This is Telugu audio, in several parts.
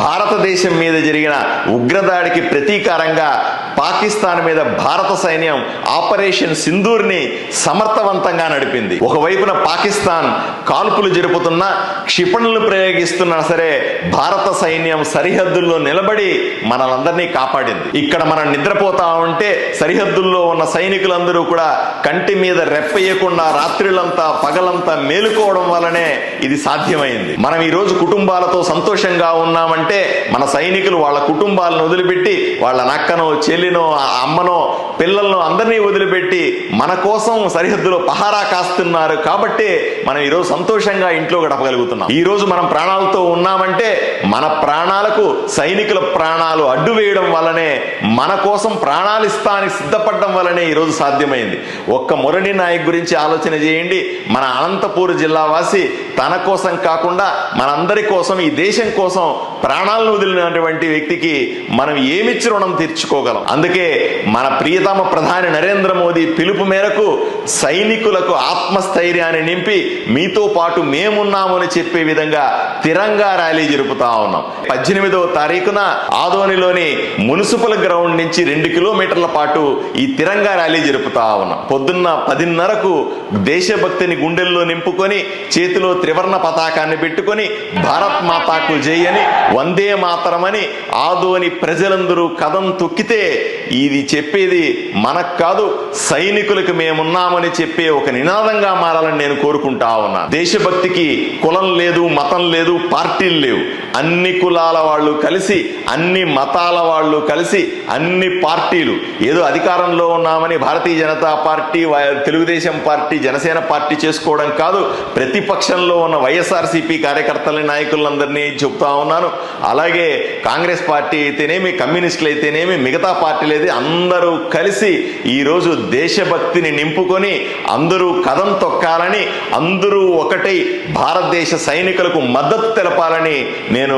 భారతదేశం మీద జరిగిన ఉగ్రదాడికి ప్రతీకారంగా పాకిస్తాన్ మీద భారత సైన్యం ఆపరేషన్ సింధూర్ని సమర్థవంతంగా నడిపింది. ఒకవైపున పాకిస్తాన్ కాల్పులు జరుపుతున్నా, క్షిపణులు ప్రయోగిస్తున్నా సరే భారత సైన్యం సరిహద్దుల్లో నిలబడి మనలందరినీ కాపాడింది. ఇక్కడ మనం నిద్రపోతా ఉంటే సరిహద్దుల్లో ఉన్న సైనికులందరూ కూడా కంటి మీద రెప్పయ్యకుండా రాత్రులంతా పగలంతా మేలుకోవడం వల్లనే ఇది సాధ్యమైంది. మనం ఈ రోజు కుటుంబాలతో సంతోషంగా ఉన్నామంటే మన సైనికులు వాళ్ళ కుటుంబాలను వదిలిపెట్టి వాళ్ళ నక్కనో చెల్లినో అమ్మనో పిల్లలను అందరినీ వదిలిపెట్టి మన కోసం సరిహద్దులో పహారా కాస్తున్నారు కాబట్టి మనం ఈరోజు సంతోషంగా ఇంట్లో గడపగలుగుతున్నాం. ఈ రోజు మనం ప్రాణాలతో ఉన్నామంటే మన ప్రాణాలకు సైనికుల ప్రాణాలు అడ్డు వేయడం వల్లనే, మన కోసం ప్రాణాలు ఇస్తానికి సిద్ధపడడం వల్లనే ఈరోజు సాధ్యమైంది. ఒక్క మురళీ నాయక్ గురించి ఆలోచన చేయండి. మన అనంతపూర్ జిల్లా వాసి తన కోసం కాకుండా మనందరి కోసం, ఈ దేశం కోసం ప్రాణాలను వదిలినటువంటి వ్యక్తికి మనం ఏమిచ్చి రుణం తీర్చుకోగలం? అందుకే మన ప్రియతమ ప్రధాని నరేంద్ర మోదీ పిలుపు మేరకు సైనికులకు ఆత్మస్థైర్యాన్ని నింపి మీతో పాటు మేమున్నామని చెప్పే విధంగా తిరంగా ర్యాలీ జరుపుతా ఉన్నాం. 18వ తారీఖున ఆదోనిలోని మున్సిపల్ గ్రౌండ్ నుంచి 2 కిలోమీటర్ల పాటు ఈ తిరంగా ర్యాలీ జరుపుతా ఉన్నాం. పొద్దున్న 10:30కు దేశభక్తిని గుండెల్లో నింపుకొని చేతిలో త్రివర్ణ పతాకాన్ని పెట్టుకొని భారత్ మాతాకు జై అని, వందే మాతరమని ఆదోని ప్రజలందరూ కదం తొక్కితే ఇది చెప్పేది మనకు కాదు, సైనికులకు మేమున్నామని చెప్పే ఒక నినాదంగా మారాలని నేను కోరుకుంటా ఉన్నా. దేశభక్తికి కులం లేదు, మతం లేదు, పార్టీలు లేవు. అన్ని కులాల వాళ్ళు కలిసి, అన్ని మతాల వాళ్ళు కలిసి, అన్ని పార్టీలు ఏదో అధికారంలో ఉన్నామని Bharatiya Janata party, Telugu Desam party, Janasena party చేసుకోవడం కాదు. ప్రతిపక్షంలో ఉన్న వైఎస్ఆర్సీపీ కార్యకర్తలని, నాయకులందరినీ చెప్తా ఉన్నాను. అలాగే కాంగ్రెస్ పార్టీ అయితేనేమి, కమ్యూనిస్టులు అయితేనేమి, మిగతా పార్టీలు అయితే అందరూ కలిసి ఈరోజు దేశభక్తిని నింపుకొని అందరూ కదం తొక్కాలని, అందరూ ఒకటై భారతదేశ సైనికులకు మద్దతు తెలపాలని నేను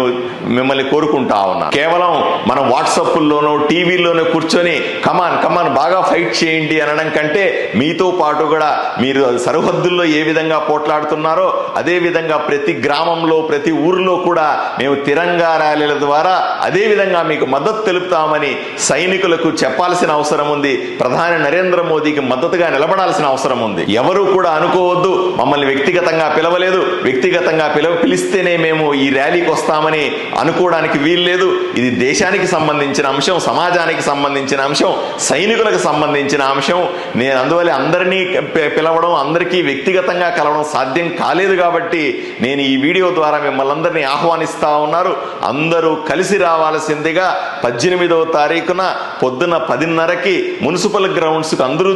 మిమ్మల్ని కోరుకుంటా ఉన్నా. కేవలం మనం వాట్సాప్లోనో టీవీలోనో కూర్చొని కమాన్ కమాన్ బాగా ఫైట్ చేయండి అనడం కంటే, మీతో పాటు కూడా మీరు సరిహద్దుల్లో ఏ విధంగా పోట్లాడుతున్నారో అదే విధంగా ప్రతి గ్రామంలో, ప్రతి ఊరిలో కూడా మేము తిరంగా ర్యాలీల ద్వారా అదే విధంగా మీకు మద్దతు తెలుపుతామని సైనికులకు చెప్పాల్సిన అవసరం ఉంది. ప్రధాని నరేంద్ర మోదీకి మద్దతుగా నిలబడాల్సిన అవసరం ఉంది. ఎవరు కూడా అనుకోవద్దు మమ్మల్ని వ్యక్తిగతంగా పిలవలేదు, వ్యక్తిగతంగా పిలిస్తేనే మేము ఈ ర్యాలీకి వస్తామని అనుకోవడానికి వీల్లేదు. ఇది దేశానికి సంబంధించిన అంశం, సమాజానికి సంబంధించిన అంశం, సైనికులకు సంబంధించిన అంశం. నేను అందువల్ల అందరినీ పిలవడం, అందరికీ వ్యక్తిగతంగా కలవడం సాధ్యం కాలేదు కాబట్టి నేను ఈ వీడియో ద్వారా మిమ్మల్ని అందరినీ ఆహ్వానిస్తా ఉన్నారు. అందరూ కలిసి రావాల్సిందిగా 18వ తారీఖున పొద్దున 10:30కి మున్సిపల్ గ్రౌండ్స్కు అందరూ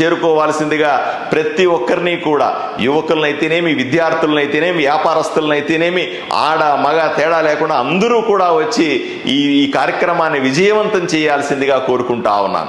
చేరుకోవాల్సిందిగా ప్రతి ఒక్కరిని కూడా, యువకులనైతేనేమి, విద్యార్థులనైతేనేమి, వ్యాపారస్తులనైతేనేమి, ఆడ మగ తేడా లేకుండా అందరూ కూడా వచ్చి ఈ కార్యక్రమాన్ని విజయవంతం చేయాల్సిందిగా కోరుకుంటా ఉన్నాను.